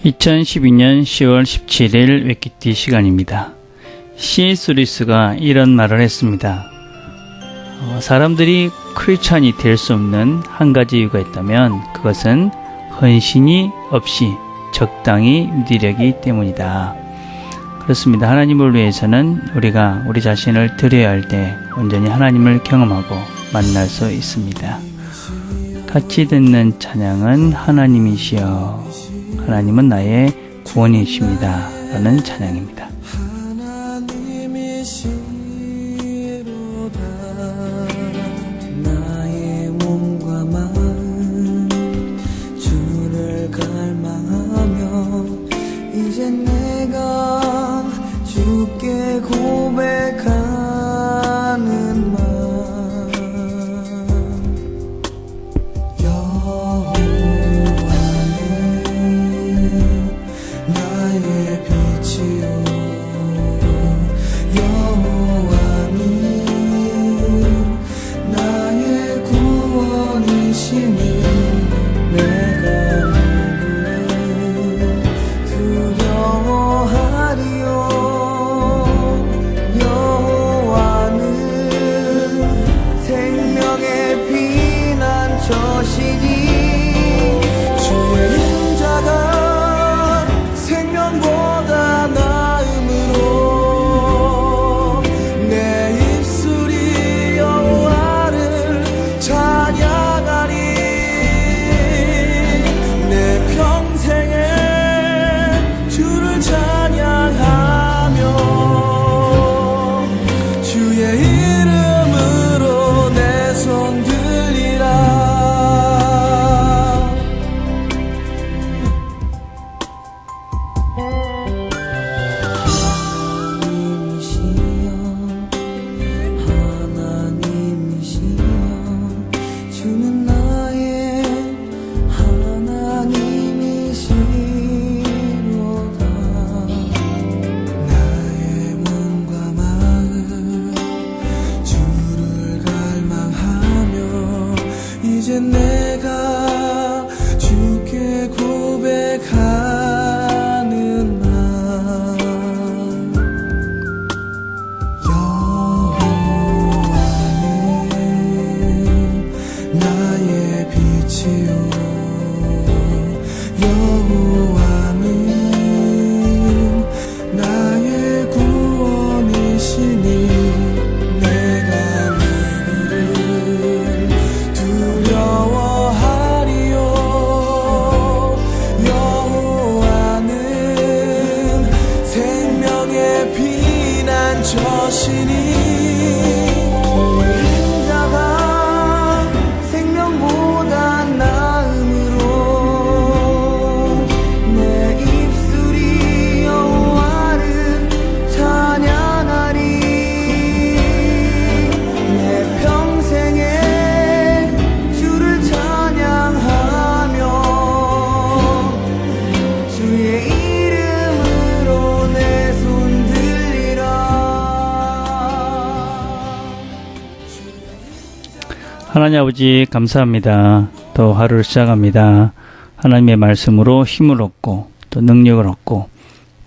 2012년 10월 17일 웨키티 시간입니다. C.S. 루이스가 이런 말을 했습니다. 사람들이 크리스찬이 될 수 없는 한 가지 이유가 있다면 그것은 헌신이 없이 적당히 유지력이 때문이다. 그렇습니다. 하나님을 위해서는 우리가 우리 자신을 드려야 할 때 온전히 하나님을 경험하고 만날 수 있습니다. 같이 듣는 찬양은 하나님이시여 하나님은 나의 구원이십니다 라는 찬양입니다. 나의 몸과 마음 주를 갈망하며 이제 내가 주께 고백하는 말 이제 내가 주께 고백하는 말 여호와는 나의 빛이요 여호와는 나의 구원이시니 인자가 생명보다 나음으로 내 입술이 여호와를 찬양하리 내 평생에 주를 찬양하며 주의 이름으로 내 손 들리라. 하나님 아버지 감사합니다. 또 하루를 시작합니다. 하나님의 말씀으로 힘을 얻고 또 능력을 얻고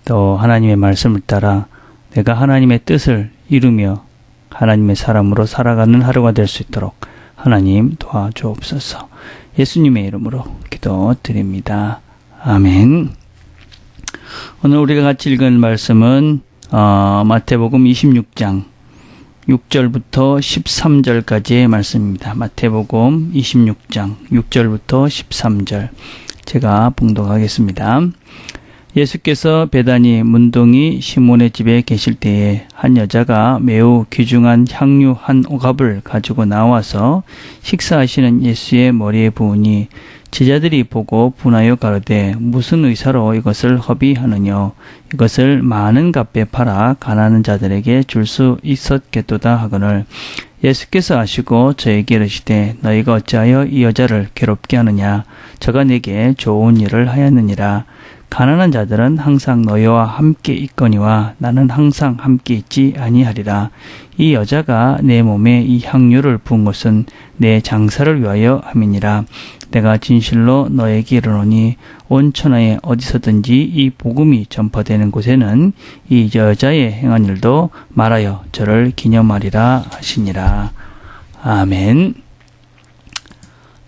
또 하나님의 말씀을 따라 내가 하나님의 뜻을 이루며 하나님의 사람으로 살아가는 하루가 될 수 있도록 하나님 도와주옵소서. 예수님의 이름으로 기도드립니다. 아멘. 오늘 우리가 같이 읽은 말씀은 마태복음 26장 6절부터 13절까지의 말씀입니다. 마태복음 26장 6절부터 13절 제가 봉독하겠습니다. 예수께서 베다니 문둥이 시몬의 집에 계실 때에 한 여자가 매우 귀중한 향유 한 오갑을 가지고 나와서 식사하시는 예수의 머리에 부으니 제자들이 보고 분하여 가로되 무슨 의사로 이것을 허비하느냐 이것을 많은 값에 팔아 가난한 자들에게 줄 수 있었겠도다 하거늘 예수께서 아시고 저에게 이르시되 너희가 어찌하여 이 여자를 괴롭게 하느냐 저가 내게 좋은 일을 하였느니라 가난한 자들은 항상 너희와 함께 있거니와 나는 항상 함께 있지 아니하리라. 이 여자가 내 몸에 이 향유를 부은 것은 내 장사를 위하여 함이니라. 내가 진실로 너에게 이르노니 온 천하에 어디서든지 이 복음이 전파되는 곳에는 이 여자의 행한 일도 말하여 저를 기념하리라 하시니라. 아멘.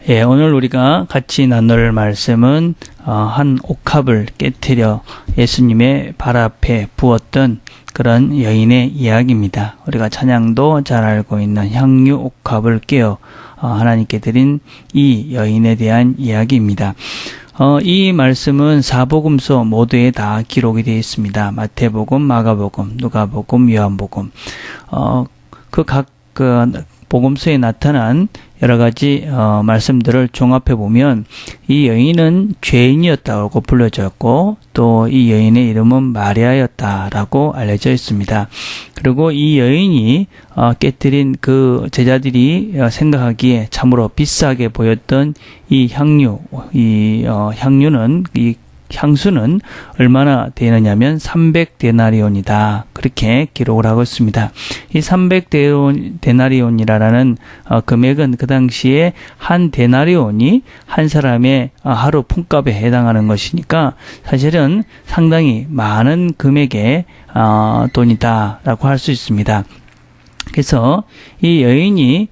예, 오늘 우리가 같이 나눌 말씀은 한 옥합을 깨뜨려 예수님의 발 앞에 부었던 그런 여인의 이야기입니다. 우리가 찬양도 잘 알고 있는 향유 옥합을 깨어 하나님께 드린 이 여인에 대한 이야기입니다. 이 말씀은 사복음서 모두에 다 기록이 되어 있습니다. 마태복음, 마가복음, 누가복음, 요한복음. 각 복음서에 나타난 여러 가지 말씀들을 종합해 보면 이 여인은 죄인이었다고 불려졌고 또 이 여인의 이름은 마리아였다라고 알려져 있습니다. 그리고 이 여인이 깨뜨린 그 제자들이 생각하기에 참으로 비싸게 보였던 이 향유는 이 향수는 얼마나 되느냐면 300데나리온이다. 그렇게 기록을 하고 있습니다. 이 300데나리온이라는 금액은 그 당시에 한 데나리온이 한 사람의 하루 품값에 해당하는 것이니까 사실은 상당히 많은 금액의 돈이다라고 할 수 있습니다. 그래서 이 여인이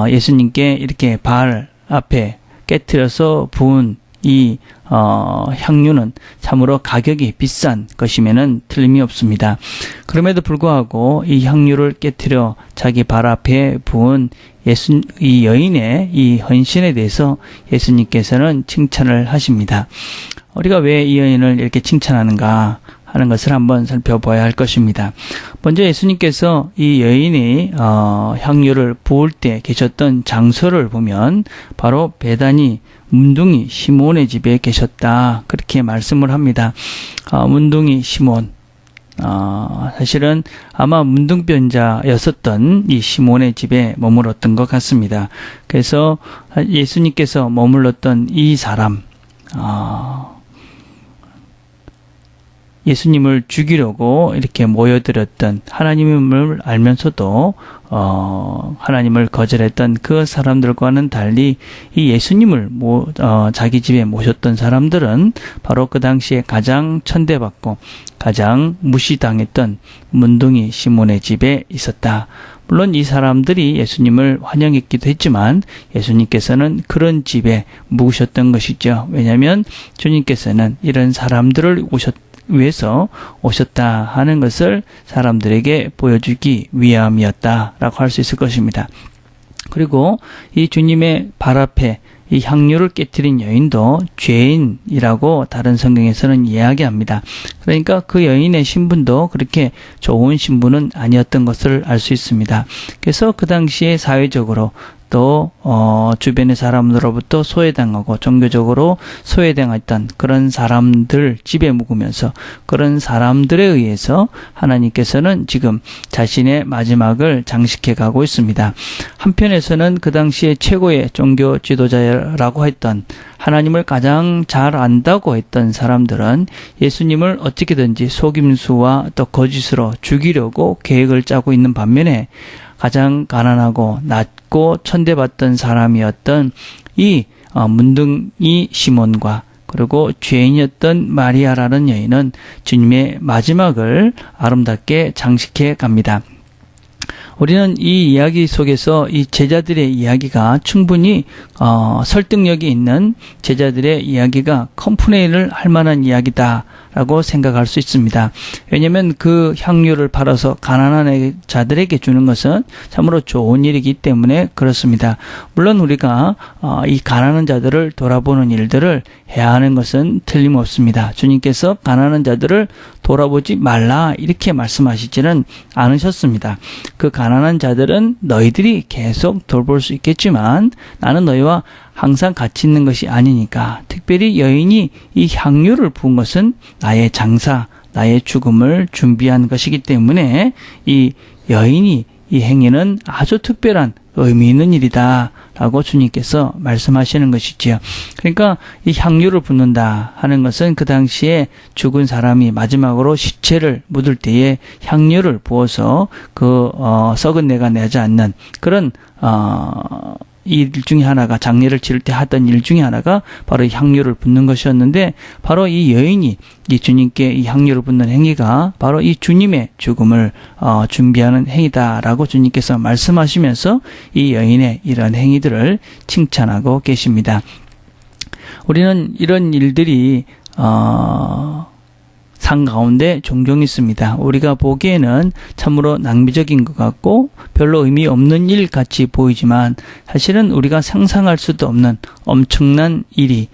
예수님께 이렇게 발 앞에 깨트려서 부은 이 향유는 참으로 가격이 비싼 것이면은 틀림이 없습니다. 그럼에도 불구하고 이 향유를 깨뜨려 자기 발 앞에 부은 이 여인의 이 헌신에 대해서 예수님께서는 칭찬을 하십니다. 우리가 왜 이 여인을 이렇게 칭찬하는가 하는 것을 한번 살펴봐야 할 것입니다. 먼저 예수님께서 이 여인이 향유를 부을 때 계셨던 장소를 보면 바로 베다니 문둥이 시몬의 집에 계셨다. 그렇게 말씀을 합니다. 문둥이 시몬. 사실은 아마 문둥병자였었던 이 시몬의 집에 머물렀던 것 같습니다. 그래서 예수님께서 머물렀던 이 사람, 예수님을 죽이려고 이렇게 모여들었던 하나님을 알면서도 하나님을 거절했던 그 사람들과는 달리 이 예수님을 자기 집에 모셨던 사람들은 바로 그 당시에 가장 천대받고 가장 무시당했던 문둥이 시몬의 집에 있었다. 물론 이 사람들이 예수님을 환영했기도 했지만 예수님께서는 그런 집에 묵으셨던 것이죠. 왜냐하면 주님께서는 이런 사람들을 위해서 오셨다 하는 것을 사람들에게 보여주기 위함이었다라고 할 수 있을 것입니다. 그리고 이 주님의 발 앞에 이 향유를 깨뜨린 여인도 죄인이라고 다른 성경에서는 이야기합니다. 그러니까 그 여인의 신분도 그렇게 좋은 신분은 아니었던 것을 알 수 있습니다. 그래서 그 당시에 사회적으로 또 주변의 사람들로부터 소외당하고 종교적으로 소외당했던 그런 사람들 집에 묵으면서 그런 사람들에 의해서 하나님께서는 지금 자신의 마지막을 장식해 가고 있습니다. 한편에서는 그 당시에 최고의 종교 지도자라고 했던 하나님을 가장 잘 안다고 했던 사람들은 예수님을 어떻게든지 속임수와 또 거짓으로 죽이려고 계획을 짜고 있는 반면에 가장 가난하고 낮고 천대받던 사람이었던 이 문둥이 시몬과 그리고 죄인이었던 마리아라는 여인은 주님의 마지막을 아름답게 장식해 갑니다. 우리는 이 이야기 속에서 이 제자들의 이야기가 충분히 설득력이 있는 제자들의 이야기가 컴플레인을 할 만한 이야기다라고 생각할 수 있습니다. 왜냐하면 그 향유를 팔아서 가난한 자들에게 주는 것은 참으로 좋은 일이기 때문에 그렇습니다. 물론 우리가 이 가난한 자들을 돌아보는 일들을 해야 하는 것은 틀림없습니다. 주님께서 가난한 자들을 돌아보지 말라 이렇게 말씀하시지는 않으셨습니다. 그 가난한 자들은 너희들이 계속 돌볼 수 있겠지만 나는 너희와 항상 같이 있는 것이 아니니까. 특별히 여인이 이 향유를 부은 것은 나의 장사, 나의 죽음을 준비한 것이기 때문에 이 여인이 이 행위는 아주 특별한 의미 있는 일이다 라고 주님께서 말씀하시는 것이지요. 그러니까 이 향유를 붓는다 하는 것은 그 당시에 죽은 사람이 마지막으로 시체를 묻을 때에 향유를 부어서 썩은 내가 내지 않는 그런 일 중에 하나가, 장례를 치를 때 하던 일 중에 하나가 바로 이 향유를 붓는 것이었는데, 바로 이 여인이 이 주님께 이 향유를 붓는 행위가 바로 이 주님의 죽음을 준비하는 행위다라고 주님께서 말씀하시면서 이 여인의 이런 행위들을 칭찬하고 계십니다. 우리는 이런 일들이 상 가운데 종종 있습니다. 우리가 보기에는 참으로 낭비적인 것 같고 별로 의미 없는 일 같이 보이지만, 사실은 우리가 상상할 수도 없는 엄청난 일이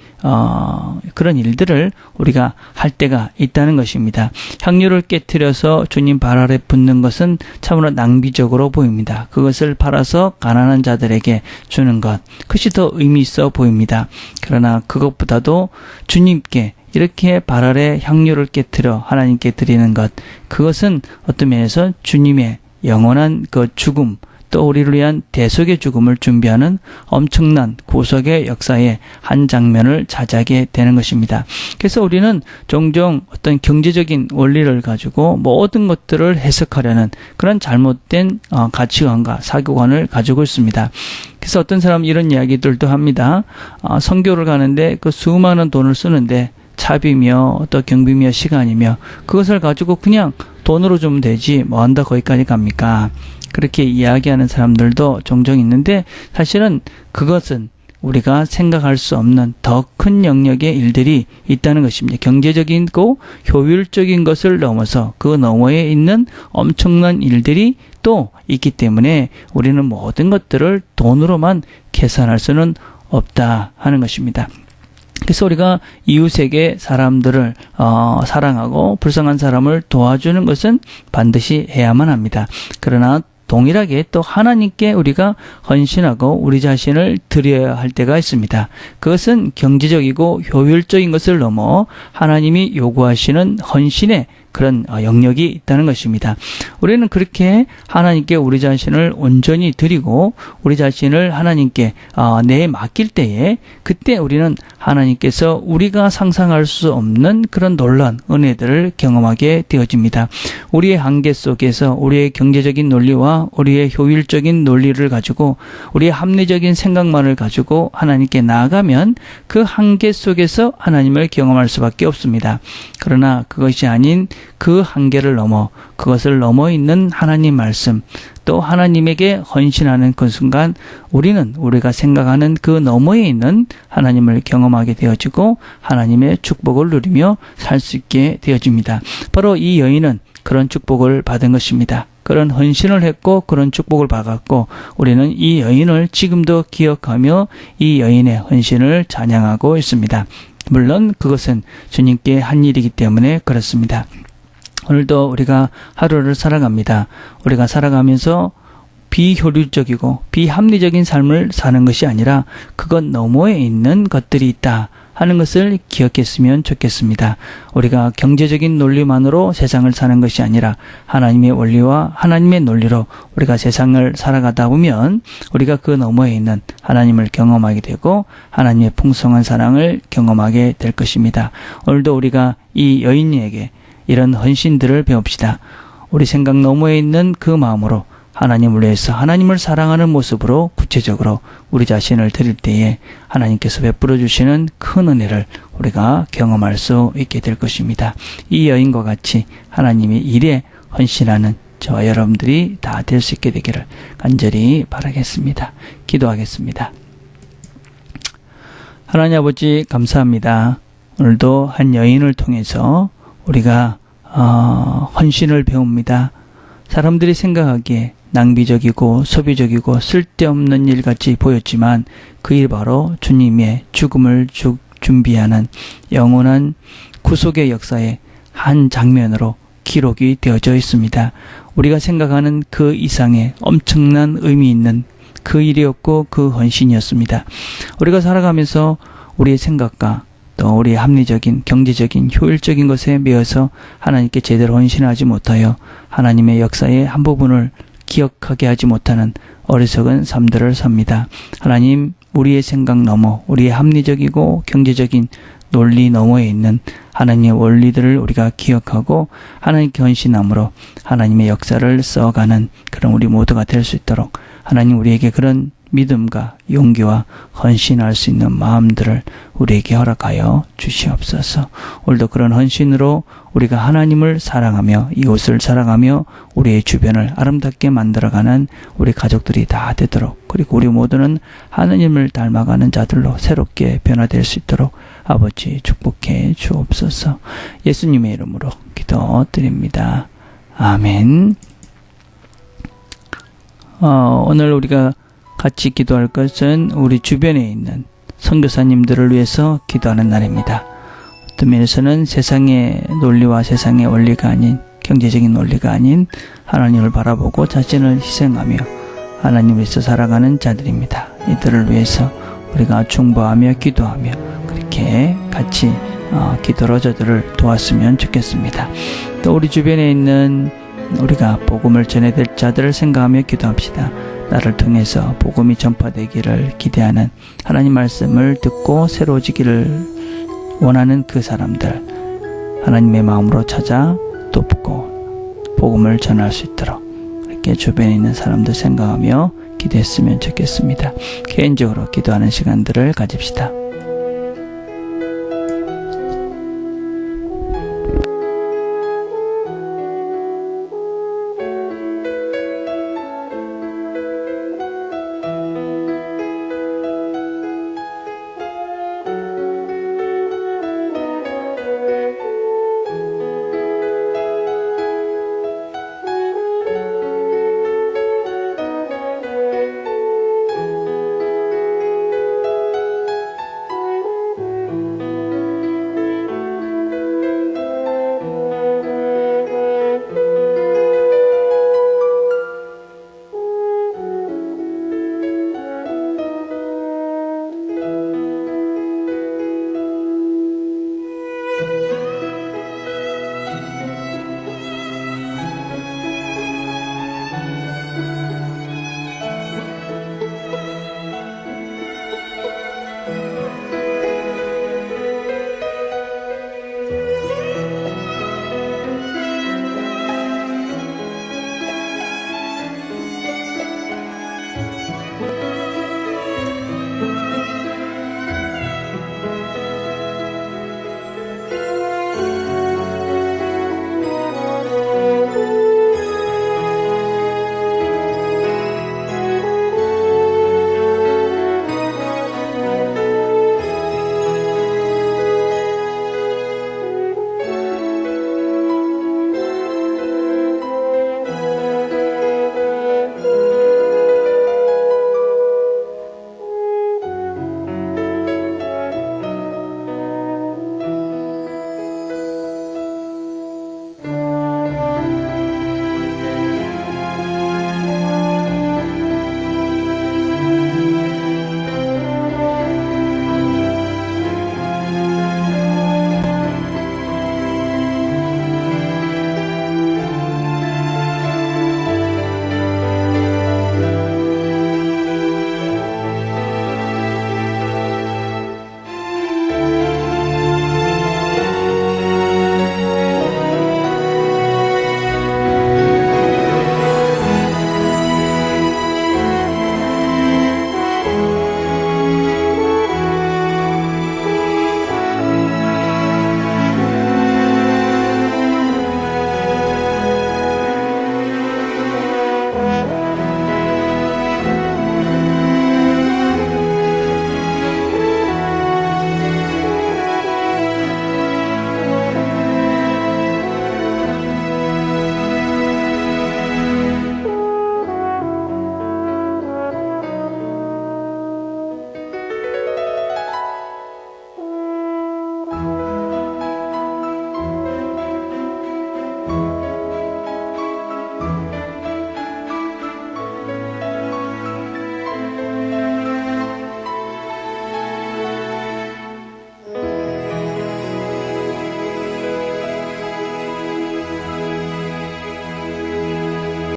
그런 일들을 우리가 할 때가 있다는 것입니다. 향유를 깨트려서 주님 발 아래 붓는 것은 참으로 낭비적으로 보입니다. 그것을 팔아서 가난한 자들에게 주는 것, 그것이 더 의미 있어 보입니다. 그러나 그것보다도 주님께 이렇게 발 아래 향유를 깨트려 하나님께 드리는 것, 그것은 어떤 면에서 주님의 영원한 그 죽음, 또 우리를 위한 대속의 죽음을 준비하는 엄청난 구속의 역사의 한 장면을 차지하게 되는 것입니다. 그래서 우리는 종종 어떤 경제적인 원리를 가지고 모든 것들을 해석하려는 그런 잘못된 가치관과 사고관을 가지고 있습니다. 그래서 어떤 사람은 이런 이야기들도 합니다. 선교를 가는데 그 수많은 돈을 쓰는데 차비며 또 경비며 시간이며 그것을 가지고 그냥 돈으로 주면 되지 뭐 한다 거기까지 갑니까? 그렇게 이야기하는 사람들도 종종 있는데, 사실은 그것은 우리가 생각할 수 없는 더 큰 영역의 일들이 있다는 것입니다. 경제적이고 효율적인 것을 넘어서 그 너머에 있는 엄청난 일들이 또 있기 때문에 우리는 모든 것들을 돈으로만 계산할 수는 없다 하는 것입니다. 그래서 우리가 이웃에게 사람들을 사랑하고 불쌍한 사람을 도와주는 것은 반드시 해야만 합니다. 그러나 동일하게 또 하나님께 우리가 헌신하고 우리 자신을 드려야 할 때가 있습니다. 그것은 경제적이고 효율적인 것을 넘어 하나님이 요구하시는 헌신의 그런 영역이 있다는 것입니다. 우리는 그렇게 하나님께 우리 자신을 온전히 드리고 우리 자신을 하나님께 내에 맡길 때에, 그때 우리는 하나님께서 우리가 상상할 수 없는 그런 놀라운 은혜들을 경험하게 되어집니다. 우리의 한계 속에서 우리의 경제적인 논리와 우리의 효율적인 논리를 가지고 우리의 합리적인 생각만을 가지고 하나님께 나아가면 그 한계 속에서 하나님을 경험할 수밖에 없습니다. 그러나 그것이 아닌 그 한계를 넘어, 그것을 넘어 있는 하나님 말씀, 또 하나님에게 헌신하는 그 순간 우리는 우리가 생각하는 그 너머에 있는 하나님을 경험하게 되어지고 하나님의 축복을 누리며 살 수 있게 되어집니다. 바로 이 여인은 그런 축복을 받은 것입니다. 그런 헌신을 했고 그런 축복을 받았고, 우리는 이 여인을 지금도 기억하며 이 여인의 헌신을 찬양하고 있습니다. 물론 그것은 주님께 한 일이기 때문에 그렇습니다. 오늘도 우리가 하루를 살아갑니다. 우리가 살아가면서 비효율적이고 비합리적인 삶을 사는 것이 아니라 그것 너머에 있는 것들이 있다 하는 것을 기억했으면 좋겠습니다. 우리가 경제적인 논리만으로 세상을 사는 것이 아니라 하나님의 원리와 하나님의 논리로 우리가 세상을 살아가다 보면 우리가 그 너머에 있는 하나님을 경험하게 되고 하나님의 풍성한 사랑을 경험하게 될 것입니다. 오늘도 우리가 이 여인에게 이런 헌신들을 배웁시다. 우리 생각 너머에 있는 그 마음으로 하나님을 위해서 하나님을 사랑하는 모습으로 구체적으로 우리 자신을 드릴 때에 하나님께서 베풀어 주시는 큰 은혜를 우리가 경험할 수 있게 될 것입니다. 이 여인과 같이 하나님의 일에 헌신하는 저와 여러분들이 다 될 수 있게 되기를 간절히 바라겠습니다. 기도하겠습니다. 하나님 아버지 감사합니다. 오늘도 한 여인을 통해서 우리가 헌신을 배웁니다. 사람들이 생각하기에 낭비적이고 소비적이고 쓸데없는 일같이 보였지만 그 일 바로 주님의 죽음을 준비하는 영원한 구속의 역사의 한 장면으로 기록이 되어져 있습니다. 우리가 생각하는 그 이상의 엄청난 의미 있는 그 일이었고 그 헌신이었습니다. 우리가 살아가면서 우리의 생각과 또 우리의 합리적인, 경제적인, 효율적인 것에 매여서 하나님께 제대로 헌신하지 못하여 하나님의 역사의 한 부분을 기억하게 하지 못하는 어리석은 삶들을 삽니다. 하나님, 우리의 생각 넘어, 우리의 합리적이고 경제적인 논리 너머에 있는 하나님의 원리들을 우리가 기억하고 하나님께 헌신함으로 하나님의 역사를 써가는 그런 우리 모두가 될 수 있도록 하나님 우리에게 그런 믿음과 용기와 헌신할 수 있는 마음들을 우리에게 허락하여 주시옵소서. 오늘도 그런 헌신으로 우리가 하나님을 사랑하며 이웃을 사랑하며 우리의 주변을 아름답게 만들어가는 우리 가족들이 다 되도록, 그리고 우리 모두는 하나님을 닮아가는 자들로 새롭게 변화될 수 있도록 아버지 축복해 주옵소서. 예수님의 이름으로 기도드립니다. 아멘. 오늘 우리가 같이 기도할 것은 우리 주변에 있는 선교사님들을 위해서 기도하는 날입니다. 어떤 면에서는 세상의 논리와 세상의 원리가 아닌, 경제적인 논리가 아닌 하나님을 바라보고 자신을 희생하며 하나님을 위해서 살아가는 자들입니다. 이들을 위해서 우리가 중보하며 기도하며 그렇게 같이 기도로 저들을 도왔으면 좋겠습니다. 또 우리 주변에 있는 우리가 복음을 전해야 될 자들을 생각하며 기도합시다. 나를 통해서 복음이 전파되기를 기대하는, 하나님 말씀을 듣고 새로워지기를 원하는 그 사람들, 하나님의 마음으로 찾아 돕고 복음을 전할 수 있도록 이렇게 주변에 있는 사람들 생각하며 기도했으면 좋겠습니다. 개인적으로 기도하는 시간들을 가집시다.